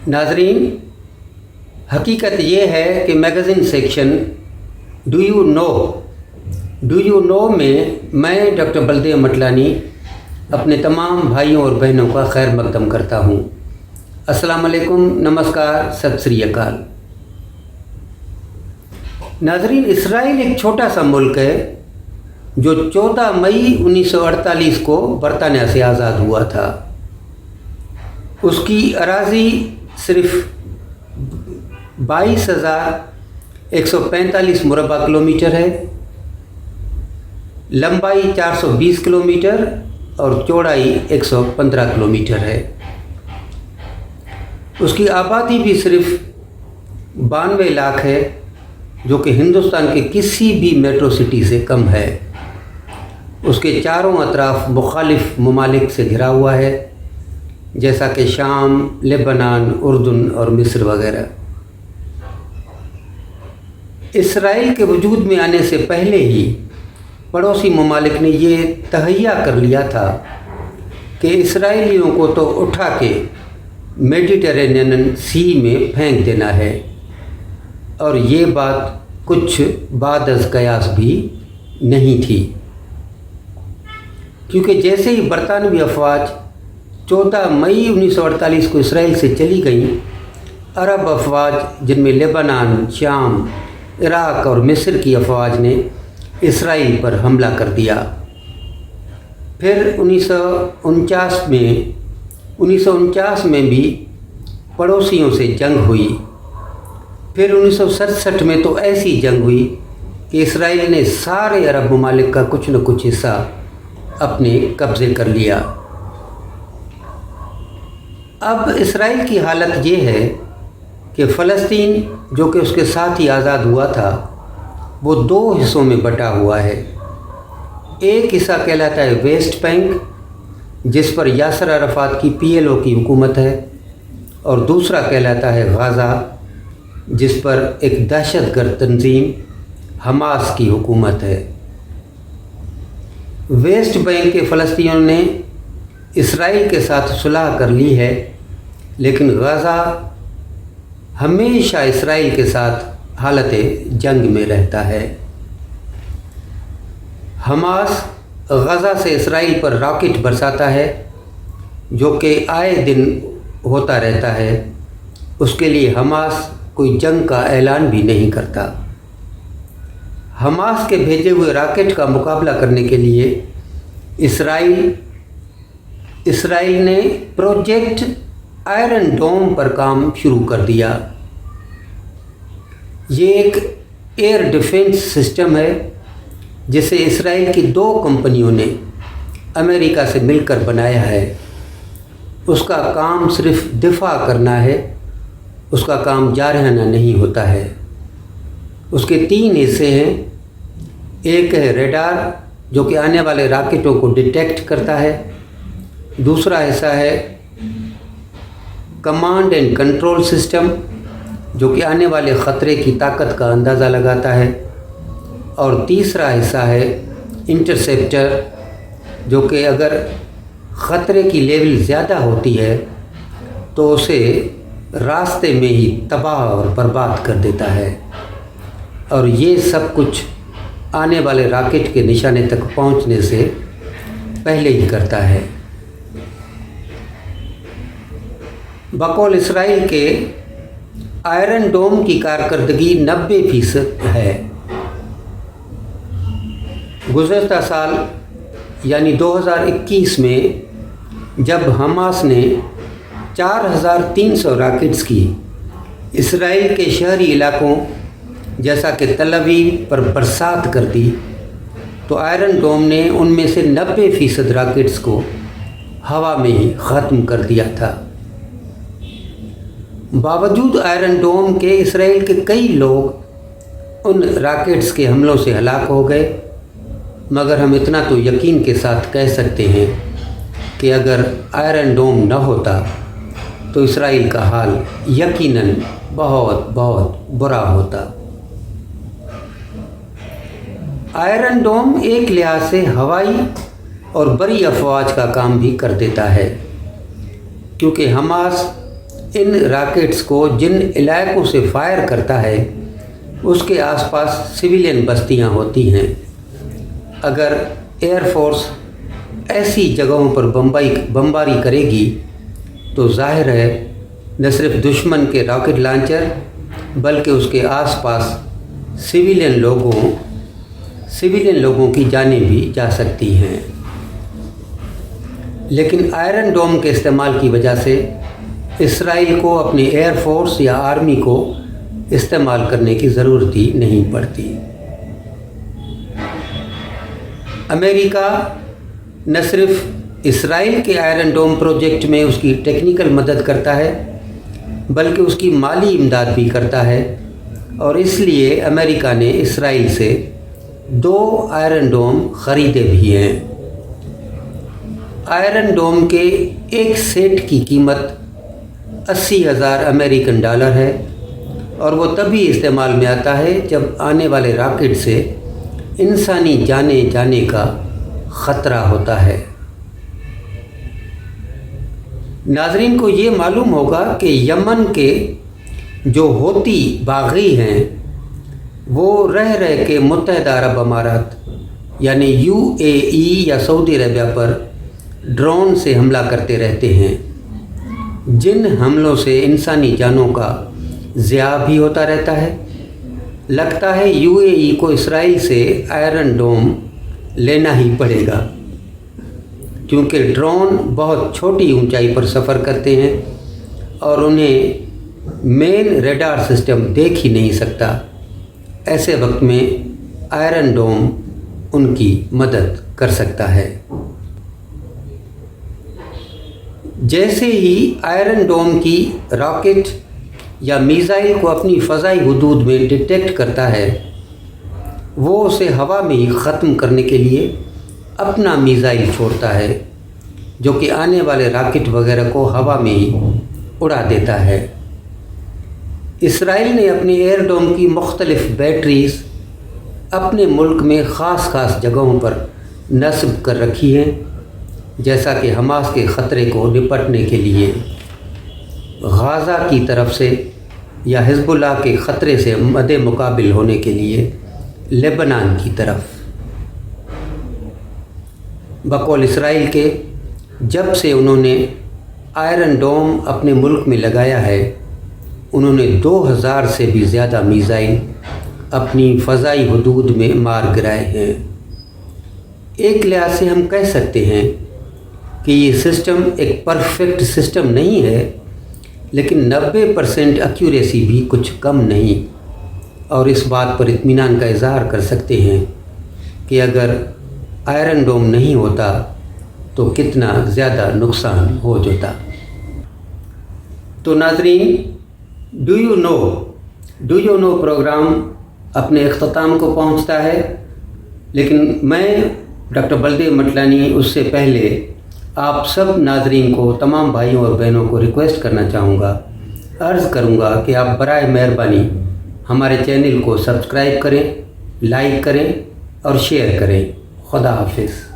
नाजरीन, हकीकत ये है कि magazine section do you know में मैं डॉक्टर बलदेव मटलानी अपने तमाम भाइयों और बहनों का खैर मकदम करता हूँ। अस्सलाम वालेकुम, नमस्कार, सत श्री अकाल। नाजरीन, इसराइल एक छोटा सा मुल्क है जो 14 मई 1948 को बरतानिया से आज़ाद हुआ था। उसकी अराज़ी सिर्फ 22,145 मुरबा किलोमीटर है, लंबाई 420 किलोमीटर और चौड़ाई 115 किलोमीटर है। उसकी आबादी भी सिर्फ 92 लाख है, जो कि हिंदुस्तान के किसी भी मेट्रो सिटी से कम है। उसके चारों अतराफ मुखालिफ ममालिक से घिरा हुआ है, जैसा कि शाम, लेबनान, उर्दून और मिस्र वगैरह। इसराइल के वजूद में आने से पहले ही पड़ोसी ममालिक ने ये तहैया कर लिया था कि इसराइलियों को तो उठा के मेडिटेरेनियन सी में फेंक देना है, और ये बात कुछ बाद अज़ कयास भी नहीं थी, क्योंकि जैसे ही बरतानवी अफवाज 14 मई 1948 को इसराइल से चली गईं, अरब अफवाज जिनमें लेबनान, शाम, इराक़ और मिस्र की अफवाज ने इसराइल पर हमला कर दिया। फिर 1949 में भी पड़ोसियों से जंग हुई। फिर 1967 में तो ऐसी जंग हुई कि इसराइल ने सारे अरब ममालिक का कुछ न कुछ हिस्सा अपने कब्ज़े कर लिया। अब इसराइल की हालत ये है कि फ़लस्तीन, जो कि उसके साथ ही आज़ाद हुआ था, वो 2 हिस्सों में बटा हुआ है। एक हिस्सा कहलाता है वेस्ट बैंक, जिस पर यासर अराफात की PLO की हुकूमत है, और दूसरा कहलाता है गाज़ा, जिस पर एक दहशतगर्द तंजीम हमास की हुकूमत है। वेस्ट बैंक के फ़लस्तीनियों ने इसराइल के साथ सुलह कर ली है, लेकिन गाज़ा हमेशा इसराइल के साथ हालत जंग में रहता है। हमास गाज़ा से इसराइल पर रॉकेट बरसाता है, जो कि आए दिन होता रहता है। उसके लिए हमास कोई जंग का ऐलान भी नहीं करता। हमास के भेजे हुए रॉकेट का मुकाबला करने के लिए इसराइल ने प्रोजेक्ट आयरन डोम पर काम शुरू कर दिया। ये एक एयर डिफेंस सिस्टम है जिसे इसराइल की 2 कंपनियों ने अमेरिका से मिलकर बनाया है। उसका काम सिर्फ दिफा करना है, उसका काम जारहाना नहीं होता है। उसके 3 हिस्से हैं। एक है रेडार, जो कि आने वाले रॉकेटों को डिटेक्ट करता है। दूसरा हिस्सा है कमांड एंड कंट्रोल सिस्टम, जो कि आने वाले ख़तरे की ताकत का अंदाज़ा लगाता है। और तीसरा हिस्सा है इंटरसेप्टर, जो कि अगर ख़तरे की लेवल ज़्यादा होती है तो उसे रास्ते में ही तबाह और बर्बाद कर देता है। और ये सब कुछ आने वाले रॉकेट के निशाने तक पहुंचने से पहले ही करता है। बकौल इसराइल के आयरन डोम की कारकर्दगी 90% है। गुज़श्ता साल यानी 2021 में जब हमास ने 4,300 रॉकेट्स की इसराइल के शहरी इलाकों जैसा कि तल अवीव पर बरसात कर दी, तो आयरन डोम ने उनमें से 90% रॉकेट्स को हवा में ही ख़त्म कर दिया था। बावजूद आयरन डोम के इसराइल के कई लोग उन रॉकेट्स के हमलों से हलाक हो गए, मगर हम इतना तो यकीन के साथ कह सकते हैं कि अगर आयरन डोम न होता तो इसराइल का हाल यकीनन बहुत बहुत बुरा होता। आयरन डोम एक लिहाज से हवाई और बरी अफवाज का काम भी कर देता है, क्योंकि हमास इन रॉकेट्स को जिन इलाकों से फायर करता है उसके आसपास सिविलियन बस्तियां होती हैं। अगर एयरफोर्स ऐसी जगहों पर बमबारी करेगी तो जाहिर है न सिर्फ दुश्मन के रॉकेट लॉन्चर बल्कि उसके आसपास सिविलियन लोगों की जानें भी जा सकती हैं। लेकिन आयरन डोम के इस्तेमाल की वजह से इसराइल को अपनी एयरफोर्स या आर्मी को इस्तेमाल करने की ज़रूरत ही नहीं पड़ती। अमेरिका न सिर्फ इसराइल के आयरन डोम प्रोजेक्ट में उसकी टेक्निकल मदद करता है बल्कि उसकी माली इमदाद भी करता है, और इसलिए अमेरिका ने इसराइल से 2 आयरन डोम ख़रीदे भी हैं। आयरन डोम के एक सेट की कीमत 80,000 अमेरिकन डॉलर है और वो तभी इस्तेमाल में आता है जब आने वाले रॉकेट से इंसानी जाने जाने का ख़तरा होता है। नाज़रीन को ये मालूम होगा कि यमन के जो होती बागी हैं वो रह के मुत्तहिदा अरब अमारात यानी UAE या सऊदी अरबिया पर ड्रोन से हमला करते रहते हैं, जिन हमलों से इंसानी जानों का ज़िया भी होता रहता है। लगता है UAE को इसराइल से आयरन डोम लेना ही पड़ेगा, क्योंकि ड्रोन बहुत छोटी ऊंचाई पर सफ़र करते हैं और उन्हें मेन रेडार सिस्टम देख ही नहीं सकता। ऐसे वक्त में आयरन डोम उनकी मदद कर सकता है। जैसे ही आयरन डोम की रॉकेट या मिसाइल को अपनी फ़ज़ाई हुदूद में डिटेक्ट करता है, वो उसे हवा में ही ख़त्म करने के लिए अपना मिसाइल छोड़ता है, जो कि आने वाले रॉकेट वगैरह को हवा में ही उड़ा देता है। इसराइल ने अपनी एयर डोम की मुख्तलिफ़ बैटरीज़ अपने मुल्क में ख़ास जगहों पर नस्ब कर रखी हैं, जैसा कि हमास के ख़तरे को निपटने के लिए गाज़ा की तरफ से या हिज़्बुल्लाह के ख़तरे से मद्दे मुकाबिल होने के लिए लेबनान की तरफ। बकौल इसराइल के जब से उन्होंने आयरन डोम अपने मुल्क में लगाया है, उन्होंने 2000 से भी ज़्यादा मिसाइल अपनी फ़ज़ाई हुदूद में मार गिराए हैं। एक लिहाज से हम कह सकते हैं कि ये सिस्टम एक परफेक्ट सिस्टम नहीं है, लेकिन 90% एक्यूरेसी भी कुछ कम नहीं, और इस बात पर इत्मीनान का इज़हार कर सकते हैं कि अगर आयरन डोम नहीं होता तो कितना ज़्यादा नुकसान हो जाता। तो नाज़रीन, डू यू नो प्रोग्राम अपने इख्तिताम को पहुंचता है, लेकिन मैं डॉक्टर बलदेव मटलानी उससे पहले आप सब नाज़रीन को, तमाम भाइयों और बहनों को रिक्वेस्ट करना चाहूँगा, अर्ज़ करूँगा कि आप बराए मेहरबानी हमारे चैनल को सब्सक्राइब करें, लाइक करें और शेयर करें। खुदा हाफिज़।